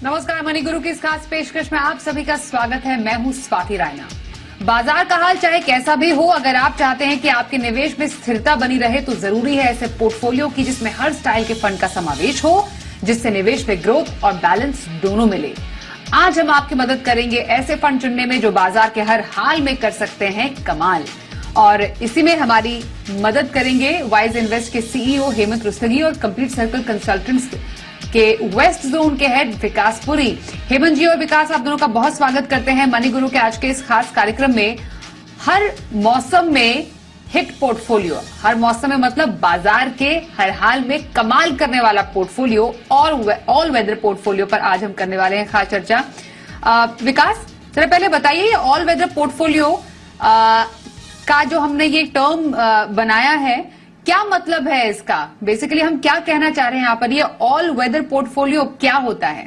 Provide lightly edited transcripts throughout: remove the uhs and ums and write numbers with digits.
नमस्कार, मनी गुरु की इस खास पेशकश में आप सभी का स्वागत है। मैं हूं स्वाति रायना। बाजार का हाल चाहे कैसा भी हो, अगर आप चाहते हैं कि आपके निवेश में स्थिरता बनी रहे तो जरूरी है ऐसे पोर्टफोलियो की जिसमें हर स्टाइल के फंड का समावेश हो, जिससे निवेश में ग्रोथ और बैलेंस दोनों मिले। आज हम आपकी मदद करेंगे ऐसे फंड चुनने में जो बाजार के हर हाल में कर सकते हैं कमाल। और इसी में हमारी मदद करेंगे वाइज इन्वेस्ट के सीईओ हेमंत रुस्तगी और कंप्लीट सर्कल कंसल्टेंट्स के वेस्ट जोन के हेड विकास पुरी। हेमंत जी और विकास, आप दोनों का बहुत स्वागत करते हैं मनी गुरु के आज के इस खास कार्यक्रम में। हर मौसम में हिट पोर्टफोलियो, हर मौसम में मतलब बाजार के हर हाल में कमाल करने वाला पोर्टफोलियो और ऑल वेदर पोर्टफोलियो पर आज हम करने वाले हैं खास चर्चा। विकास, जरा पहले बताइए ऑल वेदर पोर्टफोलियो का जो हमने ये टर्म बनाया है, क्या मतलब है इसका? बेसिकली हम क्या कहना चाह रहे हैं यहाँ पर? ये ऑल वेदर पोर्टफोलियो क्या होता है?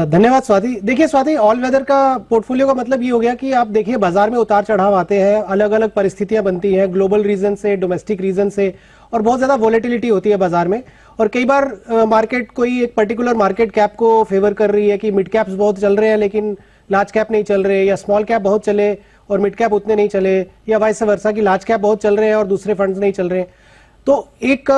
धन्यवाद स्वाति। देखिए स्वाति, ऑल वेदर का पोर्टफोलियो का मतलब ये हो गया कि आप देखिए बाजार में उतार चढ़ाव आते हैं, अलग अलग परिस्थितियां बनती हैं, ग्लोबल रीजन से, डोमेस्टिक रीजन से, और बहुत ज्यादा वॉलेटिलिटी होती है बाजार में। और कई बार मार्केट कोई एक पर्टिकुलर मार्केट कैप को फेवर कर रही है कि मिड कैप्स बहुत चल रहे हैं लेकिन लार्ज कैप नहीं चल रहे, या स्मॉल कैप बहुत चले और मिड कैप उतने नहीं चले, या वाइस वर्सा की लार्ज कैप बहुत चल रहे हैं और दूसरे फंड्स नहीं चल रहे हैं। तो एक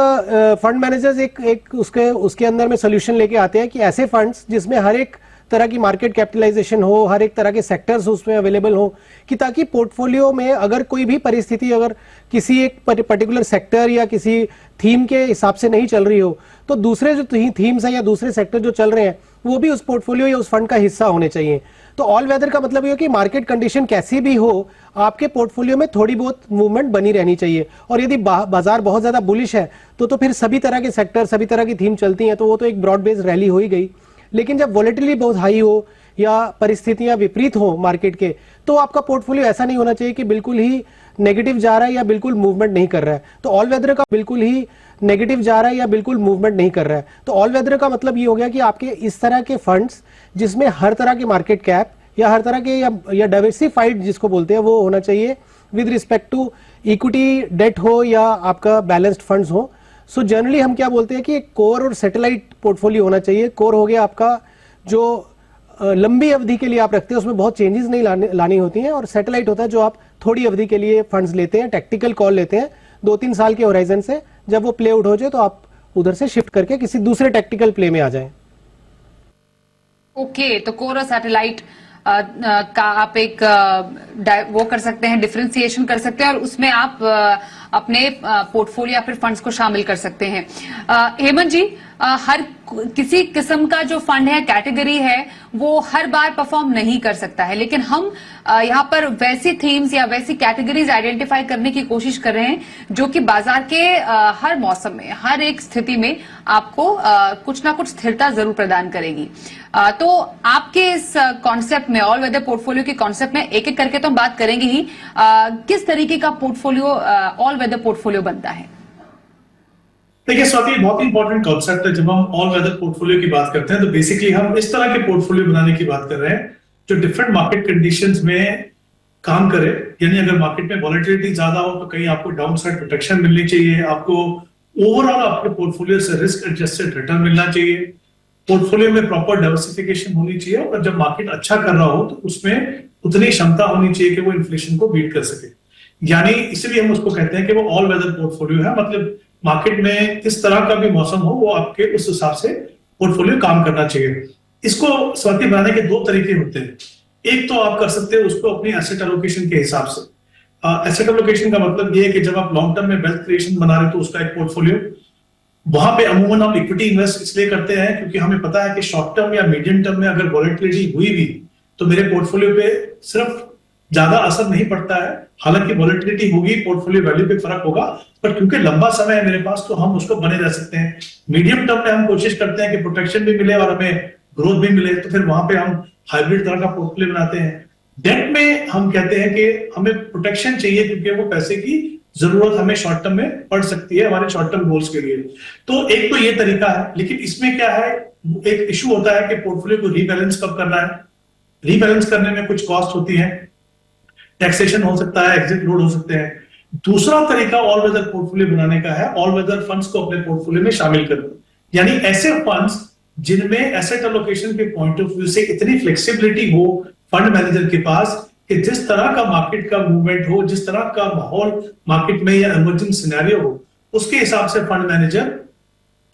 फंड मैनेजर्स एक उसके अंदर में सोल्यूशन लेके आते हैं कि ऐसे फंड्स जिसमें हर एक तरह की मार्केट कैपिटलाइजेशन हो, हर एक तरह के सेक्टर्स उसमें अवेलेबल हो, कि ताकि पोर्टफोलियो में अगर कोई भी परिस्थिति अगर किसी एक पर्टिकुलर सेक्टर या किसी थीम के हिसाब से नहीं चल रही हो, तो दूसरे जो थीम्स हैं या दूसरे सेक्टर जो चल रहे हैं वो भी उस पोर्टफोलियो या उस फंड का हिस्सा होने चाहिए। तो ऑल वेदर का मतलब ये कि मार्केट कंडीशन कैसी भी हो, आपके पोर्टफोलियो में थोड़ी बहुत मूवमेंट बनी रहनी चाहिए। और यदि बाजार बहुत ज्यादा बुलिश है तो फिर सभी तरह के सेक्टर, सभी तरह की थीम चलती हैं, तो वो तो एक ब्रॉड बेस्ड रैली हो ही गई। लेकिन जब वॉलेटिलिटी बहुत हाई हो या परिस्थितियां विपरीत हो मार्केट के, तो आपका पोर्टफोलियो ऐसा नहीं होना चाहिए कि बिल्कुल ही नेगेटिव जा रहा है या बिल्कुल मूवमेंट नहीं कर रहा है। तो ऑल वेदर का बिल्कुल ही नेगेटिव जा रहा है या बिल्कुल मूवमेंट नहीं कर रहा है। तो ऑल वेदर का मतलब ये हो गया कि आपके इस तरह के फंड्स जिसमें हर तरह के मार्केट कैप या हर तरह के या डाइवर्सिफाइड जिसको बोलते हैं वो होना चाहिए, with respect to equity, debt हो या आपका बैलेंस्ड फंड्स हो। सो जनरली हम क्या बोलते हैं कि एक कोर और सैटेलाइट पोर्टफोलियो होना चाहिए। कोर हो गया आपका जो लंबी अवधि के लिए आप रखते हैं, उसमें बहुत चेंजेस नहीं लानी होती हैं, और सैटेलाइट होता है जो आप थोड़ी अवधि के लिए फंड्स लेते हैं, टैक्टिकल कॉल लेते हैं 2-3 साल के होराइजन से। जब वो प्ले आउट हो जाए तो आप उधर से शिफ्ट करके किसी दूसरे टैक्टिकल प्ले में आ जाएं। ओके, तो कोर और सैटेलाइट का आप एक वो कर सकते हैं, डिफरेंशिएशन कर सकते हैं और उसमें आप अपने पोर्टफोलियो या फिर फंड्स को शामिल कर सकते हैं। हेमंत जी, हर किसी किस्म का जो फंड है, कैटेगरी है, वो हर बार परफॉर्म नहीं कर सकता है, लेकिन हम यहाँ पर वैसी थीम्स या वैसी कैटेगरीज आइडेंटिफाई करने की कोशिश कर रहे हैं जो कि बाजार के हर मौसम में, हर एक स्थिति में आपको कुछ ना कुछ स्थिरता जरूर प्रदान करेगी। तो आपके इस कॉन्सेप्ट में, ऑल वेदर पोर्टफोलियो के कॉन्सेप्ट में, एक एक करके तो हम बात करेंगे ही, किस तरीके का पोर्टफोलियो ऑल वेदर पोर्टफोलियो बनता है? देखिए स्वाति, बहुत इंपॉर्टेंट कॉन्सेप्ट है। जब हम ऑल वेदर पोर्टफोलियो की बात करते हैं तो बेसिकली हम इस तरह के पोर्टफोलियो बनाने की बात कर रहे हैं जो डिफरेंट मार्केट कंडीशंस में काम करे। यानी अगर मार्केट में वॉलेटिलिटी ज्यादा हो तो कहीं आपको डाउन साइड प्रोटेक्शन मिलनी चाहिए, आपको ओवरऑल आपके पोर्टफोलियो से रिस्क एडजस्टेड रिटर्न मिलना चाहिए, पोर्टफोलियो में प्रॉपर डाइवर्सिफिकेशन होनी चाहिए, और जब मार्केट अच्छा कर रहा हो तो उसमें उतनी क्षमता होनी चाहिए कि वो इन्फ्लेशन को बीट कर सके। यानी इसलिए हम उसको कहते हैं कि वो ऑल वेदर पोर्टफोलियो है। मतलब मार्केट में किस तरह का भी मौसम हो वो आपके उस हिसाब से पोर्टफोलियो काम करना चाहिए। इसको स्वाति बनाने के 2 तरीके होते हैं। एक तो आप कर सकते हैं उसको अपनी एसेट एलोकेशन के हिसाब से। एसेट एलोकेशन का मतलब ये है कि जब आप लॉन्ग टर्म में वेल्थ क्रिएशन बना रहे हो तो उसका एक पोर्टफोलियो, वहां पे अमूमन हम इक्विटी इन्वेस्ट इसलिए करते हैं क्योंकि हमें पता है कि शॉर्ट टर्म या मीडियम टर्म में अगर वॉलेटिलिटी हुई भी तो मेरे पोर्टफोलियो पे सिर्फ ज्यादा असर नहीं पड़ता है। हालांकि वॉलेटिलिटी होगी, पोर्टफोलियो वैल्यू पे फर्क होगा, पर क्योंकि लंबा समय है मेरे पास तो हम उसको बने रह सकते हैं। मीडियम टर्म में हम कोशिश करते हैं कि प्रोटेक्शन भी मिले और हमें ग्रोथ भी मिले, तो फिर वहां पे हम हाइब्रिड तरह का पोर्टफोलियो बनाते हैं। डेट में हम कहते हैं कि हमें प्रोटेक्शन चाहिए क्योंकि वो पैसे की जरूरत हमें शॉर्ट टर्म में पड़ सकती है हमारे शॉर्ट टर्म गोल्स के लिए। तो एक तो ये तरीका है, लेकिन इसमें क्या है, एक इशू होता है कि पोर्टफोलियो को रीबैलेंस कब करना है। रीबैलेंस करने में कुछ कॉस्ट होती है, टैक्सेशन हो सकता है, एग्जिट लोड हो सकते हैं। दूसरा तरीका ऑल वेदर पोर्टफोलियो बनाने का है, ऑल वेदर फंड्स को अपने पोर्टफोलियो में शामिल करना। यानी ऐसे फंड्स जिनमें एसेट एलोकेशन के पॉइंट ऑफ व्यू से इतनी फ्लेक्सिबिलिटी हो फंड मैनेजर के पास कि जिस तरह का मार्केट का मूवमेंट हो, जिस तरह का माहौल मार्केट में या इमर्जिंग सिनेरियो हो, उसके हिसाब से फंड मैनेजर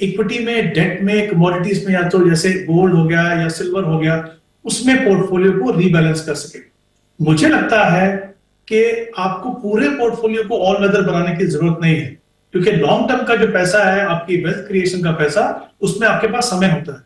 इक्विटी में, डेट में, कमोडिटीज में, या तो जैसे गोल्ड हो गया या सिल्वर हो गया, उसमें पोर्टफोलियो को रीबैलेंस कर सके। मुझे लगता है कि आपको पूरे पोर्टफोलियो को ऑल वेदर बनाने की जरूरत नहीं है, क्योंकि लॉन्ग टर्म का जो पैसा है, आपकी वेल्थ क्रिएशन का पैसा, उसमें आपके पास समय होता है।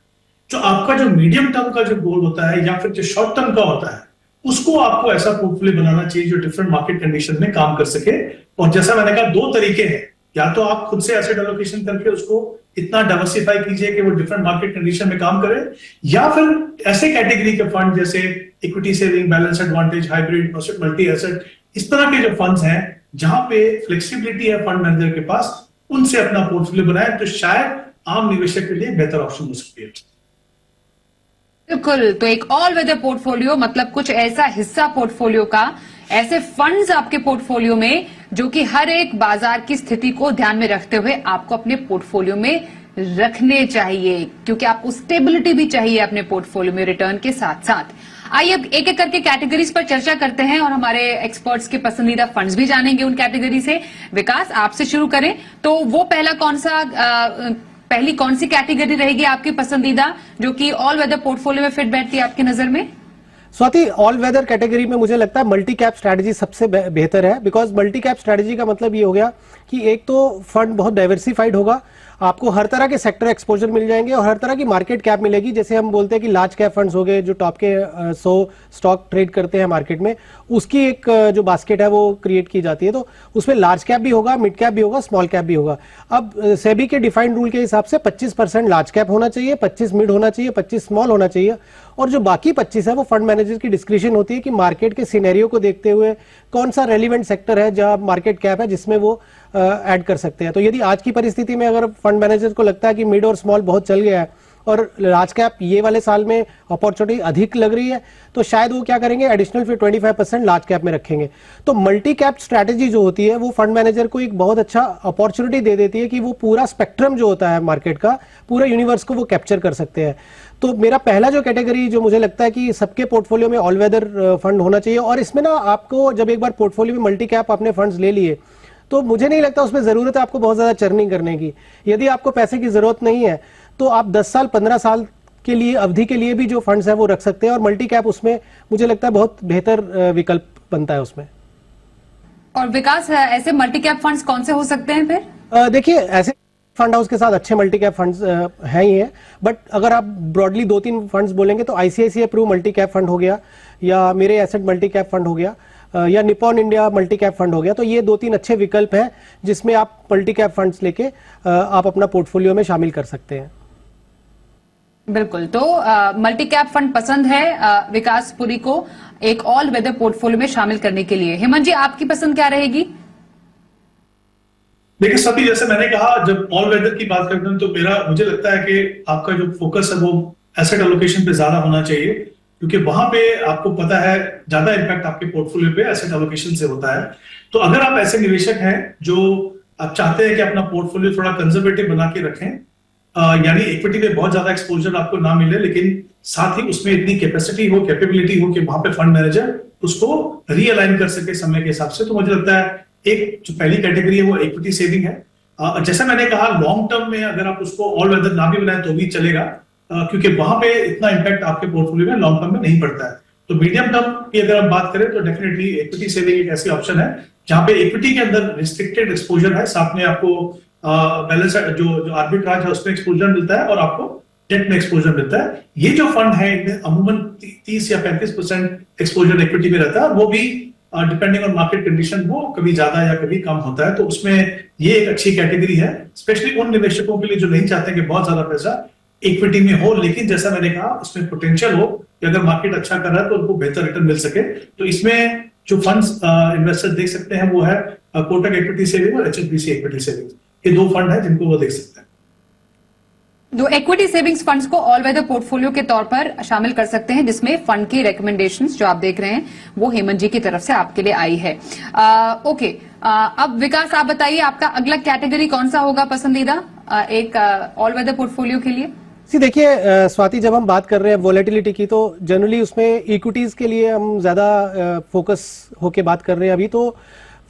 जो आपका जो मीडियम टर्म का जो गोल होता है या फिर जो शॉर्ट टर्म का होता है, उसको आपको ऐसा पोर्टफोलियो बनाना चाहिए जो डिफरेंट मार्केट कंडीशन में काम कर सके। और जैसा मैंने कहा, दो तरीके हैं, या तो आप खुद से एसेट एलोकेशन करके उसको इतना डाइवर्सिफाई कीजिए कि वो डिफरेंट मार्केट कंडीशन में काम करे, या फिर ऐसे कैटेगरी के फंड जैसे equity saving, balance advantage, hybrid, multi asset, इस तरह के जो फंड्स हैं जहां पे फ्लेक्सिबिलिटी है फंड मैनेजर के पास, उनसे अपना पोर्टफोलियो बनाए तो शायद आम निवेशक के लिए बेहतर ऑप्शन हो सकती है। बिल्कुल। तो एक ऑल वेदर पोर्टफोलियो मतलब कुछ ऐसा हिस्सा पोर्टफोलियो का, ऐसे फंड्स आपके पोर्टफोलियो में जो कि हर एक बाजार की स्थिति को ध्यान में रखते हुए आपको अपने पोर्टफोलियो में रखने चाहिए, क्योंकि आपको स्टेबिलिटी भी चाहिए अपने पोर्टफोलियो में रिटर्न के साथ साथ। आइए अब एक एक करके कैटेगरीज पर चर्चा करते हैं और हमारे एक्सपर्ट्स के पसंदीदा फंड्स भी जानेंगे उन कैटेगरी से। विकास, आपसे शुरू करें तो वो पहली कौन सी कैटेगरी रहेगी आपकी पसंदीदा जो कि ऑल वेदर पोर्टफोलियो में फिट बैठती है आपकी नजर में? स्वाति, ऑल वेदर कैटेगरी में मुझे लगता है मल्टी कैप स्ट्रैटेजी सबसे बेहतर है, बिकॉज मल्टी कैप स्ट्रैटेजी का मतलब ये हो गया कि एक तो फंड बहुत डाइवर्सिफाइड होगा, आपको हर तरह के सेक्टर एक्सपोजर मिल जाएंगे और हर तरह की मार्केट कैप मिलेगी। जैसे हम बोलते हैं कि लार्ज कैप फंड्स हो गए जो टॉप के 100 स्टॉक ट्रेड करते हैं मार्केट में, उसकी एक जो बास्केट है वो क्रिएट की जाती है, तो उसमें लार्ज कैप भी होगा, मिड कैप भी होगा, स्मॉल कैप भी होगा। अब सेबी के डिफाइंड रूल के हिसाब से 25% लार्ज कैप होना चाहिए, 25 मिड होना चाहिए, 25 स्मॉल होना चाहिए, और जो बाकी 25 है वो फंड मैनेजर की डिस्क्रिप्शन होती है कि मार्केट के सिनेरियो को देखते हुए कौन सा रेलिवेंट सेक्टर है जहां मार्केट कैप है जिसमें वो ऐड कर सकते हैं। तो यदि आज की परिस्थिति में अगर फंड मैनेजर को लगता है कि मिड और स्मॉल बहुत चल गया है और लार्ज कैप ये वाले साल में अपॉर्चुनिटी अधिक लग रही है, तो शायद वो क्या करेंगे, एडिशनल फिर 25% लार्ज कैप में रखेंगे। तो मल्टी कैप स्ट्रैटेजी जो होती है वो फंड मैनेजर को एक बहुत अच्छा अपॉर्चुनिटी दे देती है कि वो पूरा स्पेक्ट्रम जो होता है मार्केट का, पूरा यूनिवर्स को वो कैप्चर कर सकते हैं। तो मेरा पहला जो कैटेगरी जो मुझे लगता है कि सबके पोर्टफोलियो में ऑल वेदर फंड होना चाहिए, और इसमें ना आपको जब एक बार पोर्टफोलियो में मल्टी कैप आपने फंड्स ले लिए तो मुझे नहीं लगता उसमें जरूरत है आपको बहुत ज्यादा चर्निंग करने की। यदि आपको पैसे की जरूरत नहीं है तो आप 10 साल 15 साल के लिए अवधि के लिए भी जो फंड्स है वो रख सकते हैं, और मल्टी कैप उसमें मुझे लगता है बहुत बेहतर विकल्प बनता है उसमें। और विकास, ऐसे मल्टी कैप फंड्स कौन से हो सकते हैं फिर? देखिए, ऐसे फंड हाउस के साथ अच्छे मल्टी कैप फंड्स हैं ही हैं, बट अगर आप ब्रॉडली 2-3 फंड्स बोलेंगे तो ICICI Pru multi cap fund हो गया, या मेरे एसेट मल्टी कैप फंड हो गया, या Nippon India multi cap fund हो गया। तो ये 2-3 अच्छे विकल्प हैं जिसमें आप मल्टी कैप फंड्स लेके आप अपना पोर्टफोलियो में शामिल कर सकते हैं। बिल्कुल। तो मल्टी कैप फंड पसंद है विकास पुरी को एक ऑल वेदर पोर्टफोलियो में शामिल करने के लिए। हेमंत जी, आपकी पसंद क्या रहेगी? देखिए सभी, जैसे मैंने कहा, जब ऑल वेदर की बात करते हैं तो मुझे लगता है कि आपका जो फोकस है वो एसेट एलोकेशन पे ज्यादा होना चाहिए, क्योंकि वहां पे आपको पता है ज्यादा इम्पैक्ट आपके पोर्टफोलियो पे एसेट एलोकेशन से होता है। तो अगर आप ऐसे निवेशक हैं जो आप चाहते हैं कि अपना पोर्टफोलियो थोड़ा कंजर्वेटिव बना के रखें, यानी इक्विटी में बहुत ज्यादा एक्सपोजर आपको ना मिले, लेकिन साथ ही उसमें इतनी कैपेसिटी हो, कैपेबिलिटी हो कि वहां पे फंड मैनेजर उसको रीअलाइन कर सके समय के हिसाब से, तो मुझे लगता है एक जो पहली कैटेगरी है वो इक्विटी सेविंग है। जैसा मैंने कहा, लॉन्ग टर्म में अगर आप उसको ऑल वेदर ना भी बनाए तो भी चलेगा, क्योंकि वहां पे इतना इम्पैक्ट आपके पोर्टफोलियो में लॉन्ग टर्म में नहीं पड़ता है। तो मीडियम टर्म की अगर हम बात करें तो डेफिनेटली इक्विटी सेविंग एक ऐसी ऑप्शन है जहां पे इक्विटी के अंदर रिस्ट्रिक्टेड एक्सपोजर है, साथ में आपको बैलेंस जो आर्बिट्राज है उसमें एक्सपोजर मिलता है और आपको डेट में एक्सपोजर मिलता है। ये जो फंड है इनमें अमूमन 30 या 35% एक्सपोजर इक्विटी में रहता है, वो भी डिपेंडिंग ऑन मार्केट कंडीशन वो कभी ज्यादा या कभी कम होता है। तो उसमें ये एक अच्छी कैटेगरी है, स्पेशली उन निवेशकों के लिए जो नहीं चाहते कि बहुत ज्यादा पैसा इक्विटी में हो, लेकिन जैसा मैंने कहा उसमें पोटेंशियल हो कि अगर मार्केट अच्छा कर रहा है तो उनको बेहतर रिटर्न मिल सके। तो इसमें जो फंड्स इन्वेस्टर देख सकते हैं वो है कोटक इक्विटी सेविंग और एचएसबीसी इक्विटी सेविंग। ये 2 फंड है जिनको वो देख सकते हैं। जो इक्विटी सेविंग्स फंड्स को ऑल वेदर पोर्टफोलियो के तौर पर शामिल कर सकते हैं, जिसमें फंड की रिकमेंडेशंस जो आप देख रहे हैं वो हेमंत जी की तरफ से आपके लिए आई है। ओके, अब विकास आप बताइए आपका अगला कैटेगरी कौन सा होगा पसंदीदा एक ऑल वेदर पोर्टफोलियो के लिए? देखिए स्वाति, जब हम बात कर रहे हैं वोलेटिलिटी की तो जनरली उसमें इक्विटीज के लिए हम ज्यादा फोकस होके बात कर रहे हैं अभी। तो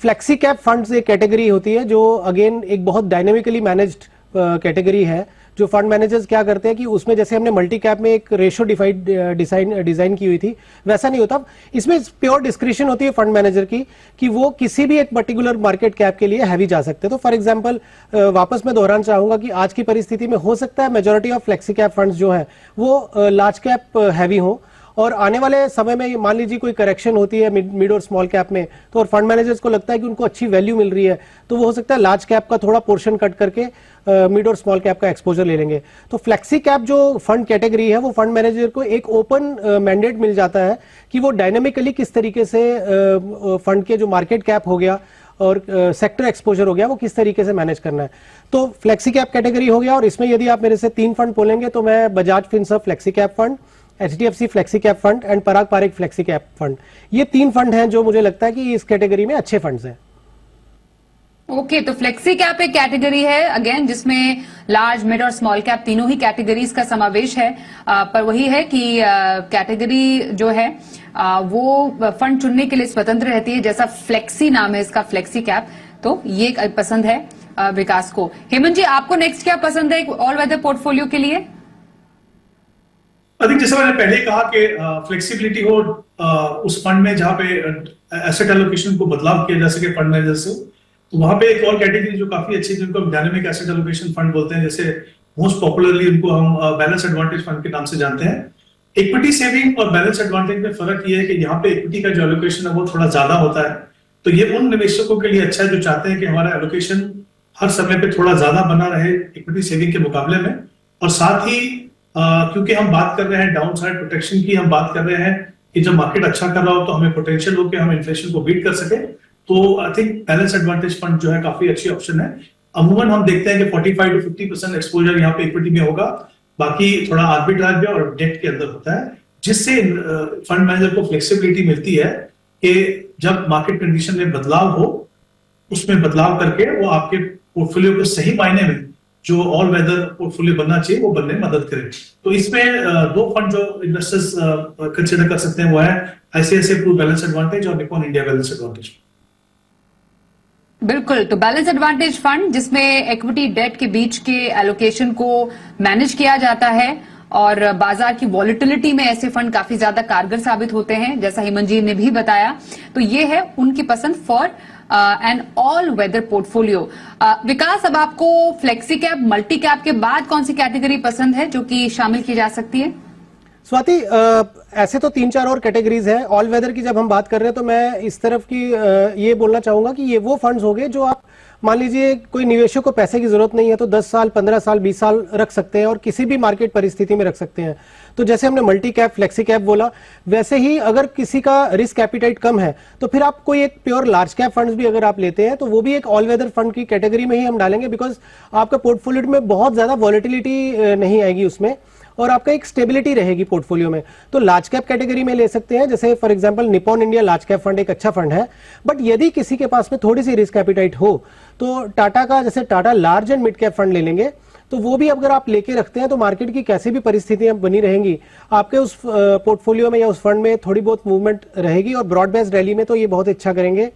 फ्लेक्सी कैप फंड्स एक कैटेगरी होती है जो अगेन एक बहुत डायनेमिकली मैनेज्ड कैटेगरी है। जो फंड मैनेजर्स क्या करते हैं कि उसमें जैसे हमने मल्टी कैप में एक रेशो डिजाइन की हुई थी, वैसा नहीं होता। इसमें प्योर डिस्क्रिशन होती है फंड मैनेजर की कि वो किसी भी एक पर्टिकुलर मार्केट कैप के लिए हैवी जा सकते हैं। तो फॉर एग्जांपल वापस मैं दोहराना चाहूंगा कि आज की परिस्थिति में हो सकता है majority of flexi cap funds जो है वो लार्ज कैप हैवी हो, और आने वाले समय में मान लीजिए कोई करेक्शन होती है मिड और स्मॉल कैप में, तो और फंड मैनेजर्स को लगता है कि उनको अच्छी वैल्यू मिल रही है, तो वो हो सकता है लार्ज कैप का थोड़ा पोर्शन कट करके मिड और स्मॉल कैप का एक्सपोजर ले लेंगे। तो फ्लेक्सी कैप जो फंड कैटेगरी है वो फंड मैनेजर को एक ओपन मैंडेट मिल जाता है कि वो डायनेमिकली किस तरीके से फंड के जो मार्केट कैप हो गया और सेक्टर एक्सपोजर हो गया वो किस तरीके से मैनेज करना है। तो फ्लेक्सी कैप कैटेगरी हो गया, और इसमें यदि आप मेरे से 3 फंड बोलेंगे तो मैं Bajaj Finserv flexi cap fund, HDFC flexi cap fund and Parag Parekh flexi cap fund, ये 3 फंड हैं जो मुझे लगता है कि इस कैटेगरी में अच्छे फंड्स हैं। ओके, तो फ्लेक्सी कैप एक कैटेगरी है अगेन जिसमें लार्ज, मिड और स्मॉल कैप तीनों ही कैटेगरीज का समावेश है। पर वही है कि कैटेगरी जो है वो फंड चुनने के लिए स्वतंत्र रहती है। जैसा फ्लेक्सी नाम है इसका, फ्लेक्सी कैप, तो ये पसंद है विकास को। हेमंत जी, आपको नेक्स्ट क्या पसंद है ऑल वेदर पोर्टफोलियो के लिए? अधिक जैसा मैंने पहले ही कहा कि फ्लेक्सिबिलिटी हो उस फंड में जहां पे एसेट एलोकेशन को बदलाव किया जा सके फंड मैनेजर से, तो वहां पे एक और कैटेगरी जो काफी अच्छी है जिनको हम डायनेमिक एसेट एलोकेशन फंड बोलते हैं, जैसे मोस्ट पॉपुलरली उनको हम बैलेंस एडवांटेज फंड के नाम से जानते हैं। इक्विटी सेविंग और बैलेंस एडवांटेज में फर्क ये है कि यहाँ पे इक्विटी का जो एलोकेशन है वो थोड़ा ज्यादा होता है, तो ये उन निवेशकों के लिए अच्छा है जो चाहते हैं कि हमारा एलोकेशन हर समय पे थोड़ा ज्यादा बना रहे इक्विटी सेविंग के मुकाबले में। और साथ ही क्योंकि हम बात कर रहे हैं डाउन साइड प्रोटेक्शन की, हम बात कर रहे हैं कि जब मार्केट अच्छा कर रहा हो तो हमें पोटेंशियल हो कि हम इन्फ्लेशन को बीट कर सके, तो I think balance advantage fund जो है काफी अच्छी ऑप्शन है। अमूमन हम देखते हैं कि 45 to 50% एक्सपोजर यहाँ पे इक्विटी में होगा, बाकी थोड़ा आर्बिट्राज में और डेट के अंदर होता है, जिससे फंड मैनेजर को फ्लेक्सिबिलिटी मिलती है कि जब मार्केट कंडीशन में बदलाव हो उसमें बदलाव करके वो आपके पोर्टफोलियो को सही मायने में जो ऑल वेदर पोर्टफोलियो बनना चाहिए वो बनने में मदद करे। तो इसमें 2 फंड जो इन्वेस्टर्स कंसिडर कर सकते हैं वो है ICICI Pru बैलेंस एडवांटेज और निप्पॉन इंडिया बैलेंस एडवांटेज। बिल्कुल, तो बैलेंस एडवांटेज फंड जिसमें इक्विटी डेट के बीच के एलोकेशन को मैनेज किया जाता है, और बाजार की वॉलेटिलिटी में ऐसे फंड काफी ज्यादा कारगर साबित होते हैं, जैसा हेमंत जी ने भी बताया। तो ये है उनकी पसंद for an all weather portfolio. Vikas, अब आपको फ्लेक्सी कैप, मल्टी कैप के बाद कौन सी कैटेगरी पसंद है जो कि शामिल की जा सकती है? स्वाति, ऐसे तो 3-4 और कैटेगरीज है। ऑल वेदर की जब हम बात कर रहे हैं तो मैं इस तरफ की ये बोलना चाहूंगा कि ये वो फंड्स हो गए जो आप मान लीजिए कोई निवेशक को पैसे की जरूरत नहीं है तो 10 साल, 15 साल, 20 साल रख सकते हैं और किसी भी मार्केट परिस्थिति में रख सकते हैं। तो जैसे हमने मल्टी कैप, फ्लेक्सी कैप बोला, वैसे ही अगर किसी का रिस्क एपिटाइट कम है तो फिर आप कोई एक प्योर लार्ज कैप फंड्स भी अगर आप लेते हैं तो वो भी एक ऑल वेदर फंड की कैटेगरी में ही हम डालेंगे, बिकॉज आपका पोर्टफोलियो में बहुत ज्यादा वॉलेटिलिटी नहीं आएगी उसमें और आपका एक स्टेबिलिटी रहेगी पोर्टफोलियो में। तो लार्ज कैप कैटेगरी में ले सकते हैं, जैसे for example Nippon India large cap fund एक अच्छा फंड है। बट यदि किसी के पास में थोड़ी सी रिस्क एपिटाइट हो तो टाटा का, जैसे Tata large and mid cap fund ले लेंगे, तो वो भी अगर आप लेके रखते हैं तो मार्केट की कैसी भी परिस्थितियां बनी रहेंगी, आपके उस पोर्टफोलियो में या उस फंड में थोड़ी बहुत मूवमेंट रहेगी और ब्रॉड बेस्ड रैली में तो ये बहुत अच्छा करेंगे।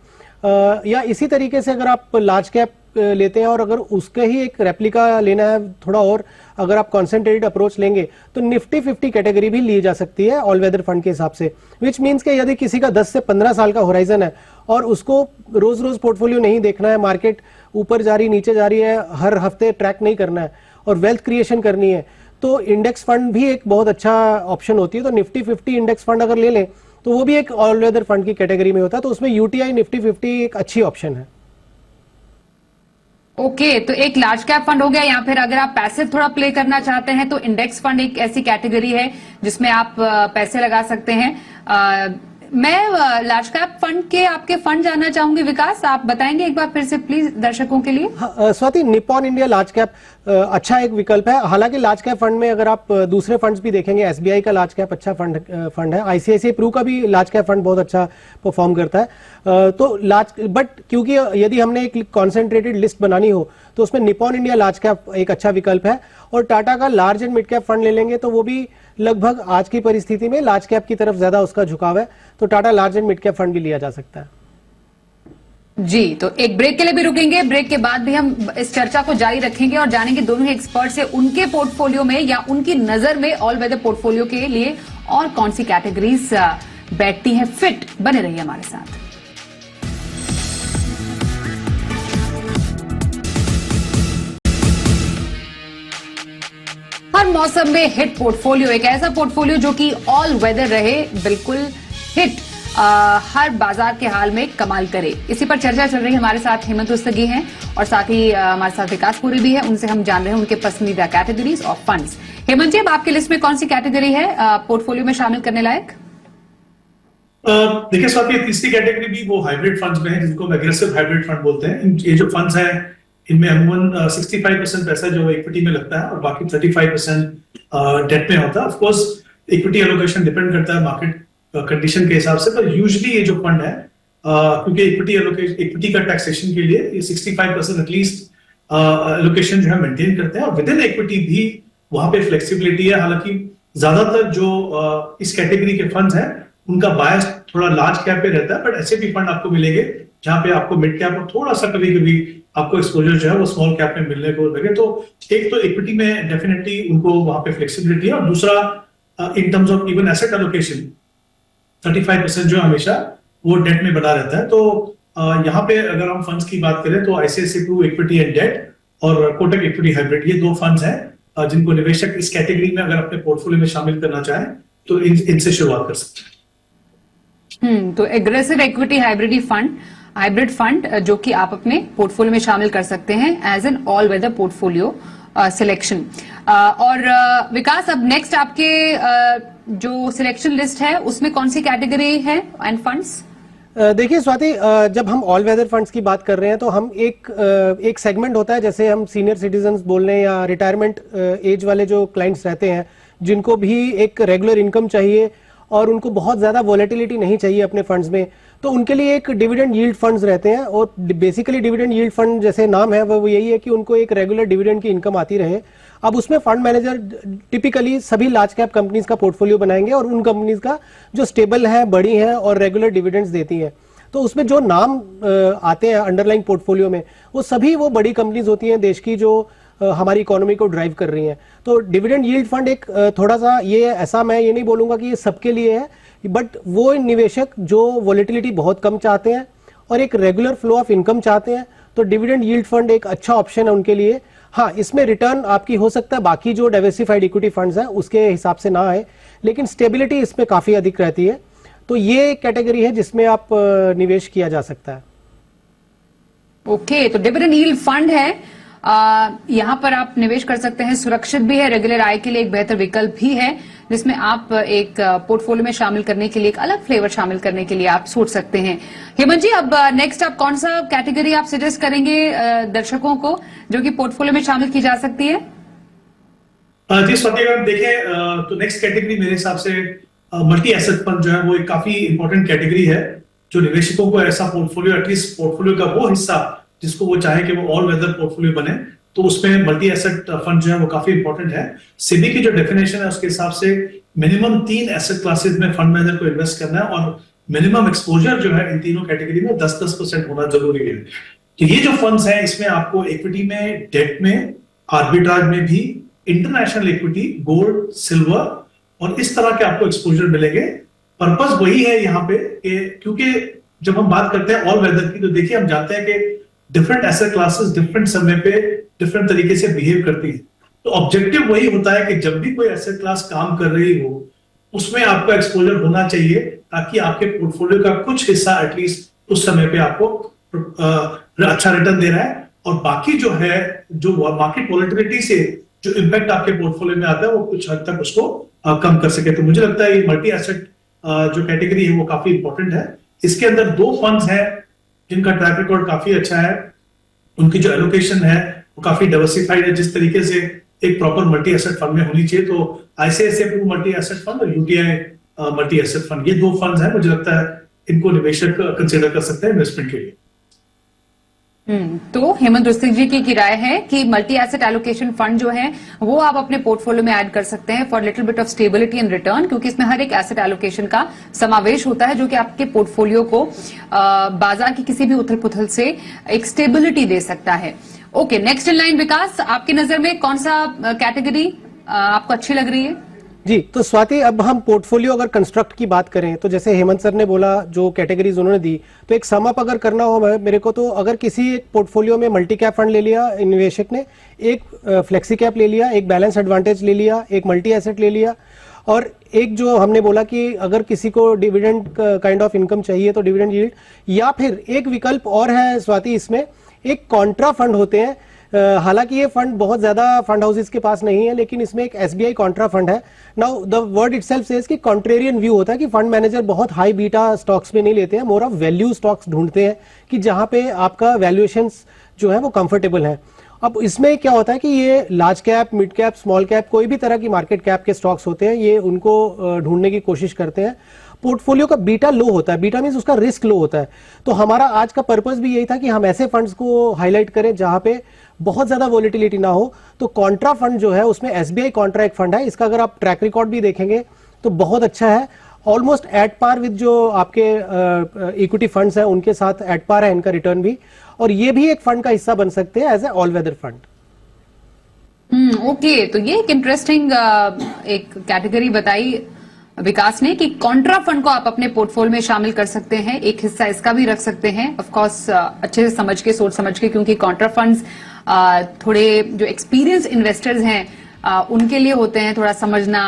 या इसी तरीके से अगर आप लार्ज कैप लेते हैं और अगर उसके ही एक रेप्लिका लेना है थोड़ा, और अगर आप कॉन्सेंट्रेटेड अप्रोच लेंगे तो निफ्टी 50 कैटेगरी भी ली जा सकती है ऑल वेदर फंड के हिसाब से। विच मींस कि यदि किसी का 10 से 15 साल का होराइजन है और उसको रोज रोज पोर्टफोलियो नहीं देखना है, मार्केट ऊपर जा रही नीचे जा रही है, हर हफ्ते ट्रैक नहीं करना है और वेल्थ क्रिएशन करनी है, तो इंडेक्स फंड भी एक बहुत अच्छा ऑप्शन होती है। तो निफ्टी 50 इंडेक्स फंड अगर ले लें तो वो भी एक ऑल वेदर फंड की कैटेगरी में होता है, तो उसमें यूटीआई निफ्टी 50 एक अच्छी ऑप्शन है। ओके, तो एक लार्ज कैप फंड हो गया, या फिर अगर आप पैसिव थोड़ा प्ले करना चाहते हैं तो इंडेक्स फंड एक ऐसी कैटेगरी है जिसमें आप पैसे लगा सकते हैं। मैं लार्ज कैप फंड के आपके फंड जानना चाहूंगी। विकास, आप बताएंगे एक बार फिर से प्लीज दर्शकों के लिए। Swati, Nippon India large cap अच्छा एक विकल्प है। हालांकि लार्ज कैप फंड में अगर आप दूसरे फंड्स भी देखेंगे, एसबीआई का लार्ज कैप अच्छा फंड है, आईसीआईसीआई प्रू का भी लार्ज कैप फंड बहुत अच्छा परफॉर्म करता है। तो बट क्योंकि यदि हमने एक कॉन्सेंट्रेटेड लिस्ट बनानी हो तो उसमें निप्पॉन इंडिया लार्ज कैप एक अच्छा विकल्प है। और टाटा का large and mid cap fund ले लेंगे तो वो भी लगभग आज की परिस्थिति में लार्ज कैप की तरफ ज्यादा उसका झुकाव है, तो Tata large and mid cap fund भी लिया जा सकता है। जी, तो एक ब्रेक के लिए भी रुकेंगे। ब्रेक के बाद भी हम इस चर्चा को जारी रखेंगे और जानेंगे दोनों ही एक्सपर्ट से उनके पोर्टफोलियो में या उनकी नजर में ऑल वेदर पोर्टफोलियो के लिए और कौन सी कैटेगरीज बैठती हैं फिट। बने रहिए हमारे साथ। हर मौसम में हिट पोर्टफोलियो, एक ऐसा पोर्टफोलियो जो कि ऑल वेदर रहे, बिल्कुल हिट, हर बाजार के हाल में कमाल करे। इसी पर चर्चा चल रही है। हमारे साथ हेमंत उस्तगी हैं और साथ ही हमारे साथ विकास पुरी भी है। उनसे हम जान रहे हैं उनके पसंदीदा कैटेगरीज और फंड्स। हेमंत जी, अब आपकी लिस्ट में कौन सी कैटेगरी है पोर्टफोलियो में शामिल करने लायक? देखिए स्वाति, तीसरी कैटेगरी भी वो हाइब्रिड फंड्स में है, जिनको हम एग्रेसिव हाइब्रिड फंड बोलते हैं। ये जो फंड्स हैं इनमें अमूमन 65% पैसा जो इक्विटी में लगता है और बाकी 35% डेट में होता है। Of course equity allocation depend करता है मार्केट कंडीशन के हिसाब से, पर यूजुअली ये जो फंड है क्योंकि इक्विटी का टैक्सेशन के लिए ये 65% एटलीस्ट एलोकेशन जो है मेंटेन करते हैं और विद इन इक्विटी भी वहां पे फ्लेक्सिबिलिटी है। हालांकि ज्यादातर जो इस कैटेगरी के फंड्स हैं उनका बायस थोड़ा लार्ज कैप पे रहता है, बट ऐसे भी फंड आपको मिलेंगे जहां पे आपको मिड कैप और थोड़ा सा कभी कभी आपको एक्सपोजर जो है वो स्मॉल कैप में मिलने को लगे। तो एक तो इक्विटी में डेफिनेटली उनको वहां पे फ्लेक्सिबिलिटी है और दूसरा in terms of even asset allocation 35% जो हमेशा वो डेट में बना रहता है। तो यहाँ पे अगर हम फंड्स की बात करें तो ICICI Pru equity and debt और कोटक इक्विटी हाइब्रिड, ये दो फंड्स हैं जिनको निवेशक इस कैटेगरी में अगर अपने पोर्टफोलियो में शामिल करना चाहें तो इनसे शुरुआत कर सकते हैं। तो एग्रेसिव इक्विटी हाइब्रिड फंड जो कि आप अपने पोर्टफोलियो में शामिल कर सकते हैं as an all weather portfolio selection. और विकास, अब नेक्स्ट आपके जो सिलेक्शन लिस्ट है उसमें कौन सी कैटेगरी है एंड फंड्स? देखिए स्वाति, जब हम ऑल वेदर फंड्स की बात कर रहे हैं तो हम एक सेगमेंट होता है, जैसे हम सीनियर सिटीजन्स बोल रहे हैं या रिटायरमेंट एज वाले जो क्लाइंट्स रहते हैं जिनको भी एक रेगुलर इनकम चाहिए और उनको बहुत ज्यादा वॉलेटिलिटी नहीं चाहिए अपने फंड्स में, तो उनके लिए एक डिविडेंड यील्ड फंड्स रहते हैं। और बेसिकली डिविडेंड यील्ड फंड जैसे नाम है वो यही है कि उनको एक रेगुलर डिविडेंड की इनकम आती रहे। अब उसमें फंड मैनेजर टिपिकली सभी लार्ज कैप कंपनीज का पोर्टफोलियो बनाएंगे और उन कंपनीज का जो स्टेबल है, बड़ी हैं और रेगुलर डिविडेंड्स देती हैं, तो उसमें जो नाम आते हैं अंडरलाइंग पोर्टफोलियो में वो सभी वो बड़ी कंपनीज होती हैं देश की जो हमारी इकोनॉमी को ड्राइव कर रही हैं। तो डिविडेंड यील्ड फंड एक थोड़ा सा ये ऐसा, मैं ये नहीं बोलूंगा कि ये सबके लिए है, बट वो निवेशक जो वॉलेटिलिटी बहुत कम चाहते हैं और एक रेगुलर फ्लो ऑफ इनकम चाहते हैं तो डिविडेंड यील्ड फंड एक अच्छा ऑप्शन है उनके लिए। हाँ, इसमें रिटर्न आपकी हो सकता है बाकी जो डाइवर्सिफाइड इक्विटी फंड्स हैं उसके हिसाब से ना आए, लेकिन स्टेबिलिटी इसमें काफी अधिक रहती है। तो ये एक कैटेगरी है जिसमें आप निवेश किया जा सकता है। ओके, तो डिविडेंड यील्ड फंड है, यहां पर आप निवेश कर सकते हैं, सुरक्षित भी है, रेगुलर आय के लिए एक बेहतर विकल्प भी है, जिसमें आप एक पोर्टफोलियो में शामिल करने के लिए एक अलग फ्लेवर शामिल करने के लिए आप सोच सकते हैं। हेमंत जी, अब नेक्स्ट आप कौन सा कैटेगरी आप सजेस्ट करेंगे दर्शकों को जो कि पोर्टफोलियो में शामिल की जा सकती है? जी स्वाति, अगर देखें तो नेक्स्ट कैटेगरी मेरे हिसाब से मल्टी एसेट फंड जो है वो एक काफी इंपॉर्टेंट कैटेगरी है जो निवेशकों को ऐसा पोर्टफोलियो, एटलीस्ट पोर्टफोलियो का वो हिस्सा जिसको वो चाहे कि वो ऑल वेदर पोर्टफोलियो बने, तो उसमें मल्टी एसेट फंड जो है वो काफी इंपॉर्टेंट है। सेबी की जो डेफिनेशन है उसके हिसाब से मिनिमम 3 एसेट क्लासेस में फंड मैनेजर को इन्वेस्ट करना है और मिनिमम एक्सपोजर जो है इन तीनों कैटेगरी में 10-10% होना जरूरी है। तो ये जो फंड्स हैं इसमें आपको इक्विटी में, डेट में, आर्बिट्राज में भी, इंटरनेशनल इक्विटी, गोल्ड, सिल्वर और इस तरह के आपको एक्सपोजर मिलेंगे। पर्पस वही है यहाँ पे क्योंकि जब हम बात करते हैं ऑल वेदर की तो देखिए हम जानते हैं कि डिफरेंट एसेट क्लासेस डिफरेंट समय पे डिफरेंट तरीके से बिहेव करती है। तो ऑब्जेक्टिव वही होता है कि जब भी कोई एसेट क्लास काम कर रही हो उसमें आपका एक्सपोजर होना चाहिए ताकि आपके पोर्टफोलियो का कुछ हिस्सा एटलीस्ट उस समय पे आपको अच्छा रिटर्न दे रहा है और बाकी जो है जो मार्केट वॉलेटिलिटी से जो इम्पैक्ट आपके पोर्टफोलियो में आता है वो कुछ हद तक उसको कम कर सके। तो मुझे लगता है ये मल्टी एसेट जो कैटेगरी है वो काफी इंपॉर्टेंट है। इसके अंदर 2 फंड्स हैं जिनका ट्रैक रिकॉर्ड काफी अच्छा है, उनकी जो एलोकेशन है वो काफी डाइवर्सिफाइड है, जिस तरीके से एक प्रॉपर मल्टी एसेट फंड में होनी चाहिए। तो ICICI Pru multi asset fund और यूटीआई मल्टी एसेट फंड, ये 2 फंड्स हैं, मुझे लगता है इनको निवेशक कंसिडर कर सकते हैं इन्वेस्टमेंट के लिए। तो हेमंत रुस्तगी जी की राय है कि मल्टी एसेट एलोकेशन फंड जो है वो आप अपने पोर्टफोलियो में ऐड कर सकते हैं for little bit of stability and return, क्योंकि इसमें हर एक एसेट एलोकेशन का समावेश होता है जो कि आपके पोर्टफोलियो को बाजार की किसी भी उथल पुथल से एक स्टेबिलिटी दे सकता है। ओके, नेक्स्ट इन लाइन विकास, आपकी नजर में कौन सा कैटेगरी आपको अच्छी लग रही है? जी, तो स्वाति, अब हम पोर्टफोलियो अगर कंस्ट्रक्ट की बात करें तो जैसे हेमंत सर ने बोला जो कैटेगरीज उन्होंने दी, तो एक सम अप अगर करना हो मेरे को, तो अगर किसी एक पोर्टफोलियो में मल्टी कैप फंड ले लिया निवेशक ने, एक फ्लेक्सी कैप ले लिया, एक बैलेंस एडवांटेज ले लिया, एक मल्टी एसेट ले लिया, और एक जो हमने बोला कि अगर किसी को डिविडेंड काइंड ऑफ इनकम चाहिए तो डिविडेंड यील्ड, या फिर एक विकल्प और है स्वाति, इसमें एक कॉन्ट्रा फंड होते हैं। हालांकि ये फंड बहुत ज्यादा फंड हाउसेस के पास नहीं है, लेकिन इसमें एक एसबीआई कॉन्ट्रा फंड है। Now the word itself says कि कॉन्ट्रेरियन व्यू होता है कि फंड मैनेजर बहुत हाई बीटा स्टॉक्स में नहीं लेते हैं, मोर ऑफ वैल्यू स्टॉक्स ढूंढते हैं कि जहां पे आपका वैल्यूएशंस जो है वो कंफर्टेबल है। अब इसमें क्या होता है कि ये large cap, mid cap, small cap, कोई भी तरह की मार्केट कैप के स्टॉक्स होते हैं, ये उनको ढूंढने की कोशिश करते हैं। पोर्टफोलियो का बीटा लो होता है, बीटा मींस उसका रिस्क लो होता है। तो हमारा आज का पर्पस भी यही था कि हम ऐसे फंड्स को हाईलाइट करें जहां पे बहुत ज्यादा वोलेटिलिटी ना हो। तो कॉन्ट्रा फंड जो है उसमें एसबीआई कॉन्ट्रा एक फंड है, इसका अगर आप ट्रैक रिकॉर्ड भी देखेंगे तो बहुत अच्छा है, ऑलमोस्ट एट पार विद जो आपके इक्विटी फंड्स हैं उनके साथ एट पार है इनका रिटर्न भी, और ये भी एक फंड का हिस्सा बन सकते हैं as a all weather fund. Okay, तो ये एक इंटरेस्टिंग एक कैटेगरी बताई विकास ने कि कॉन्ट्रा फंड को आप अपने पोर्टफोलियो में शामिल कर सकते हैं, एक हिस्सा इसका भी रख सकते हैं, ऑफ कोर्स अच्छे से समझ के, सोच समझ के, क्योंकि कॉन्ट्रा फंड्स थोड़े जो एक्सपीरियंस इन्वेस्टर्स हैं उनके लिए होते हैं, थोड़ा समझना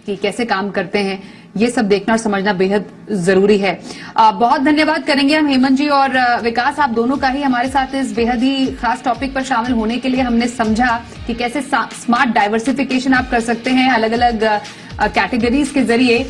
कि कैसे काम करते हैं, ये सब देखना और समझना बेहद जरूरी है। बहुत धन्यवाद करेंगे हम हेमंत जी और विकास, आप दोनों का ही हमारे साथ इस बेहद ही खास टॉपिक पर शामिल होने के लिए। हमने समझा कि कैसे स्मार्ट डाइवर्सिफिकेशन आप कर सकते हैं अलग अलग कैटेगरीज के जरिए,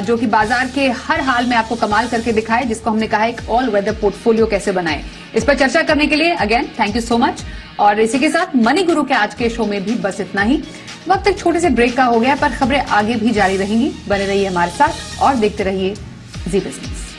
जो कि बाजार के हर हाल में आपको कमाल करके दिखाए, जिसको हमने कहा एक ऑल वेदर पोर्टफोलियो कैसे बनाए। इस पर चर्चा करने के लिए again thank you so much. और इसी के साथ मनी गुरु के आज के शो में भी बस इतना ही। वक्त एक छोटे से ब्रेक का हो गया, पर खबरें आगे भी जारी रहेंगी। बने रहिए हमारे साथ और देखते रहिए जी बिजनेस।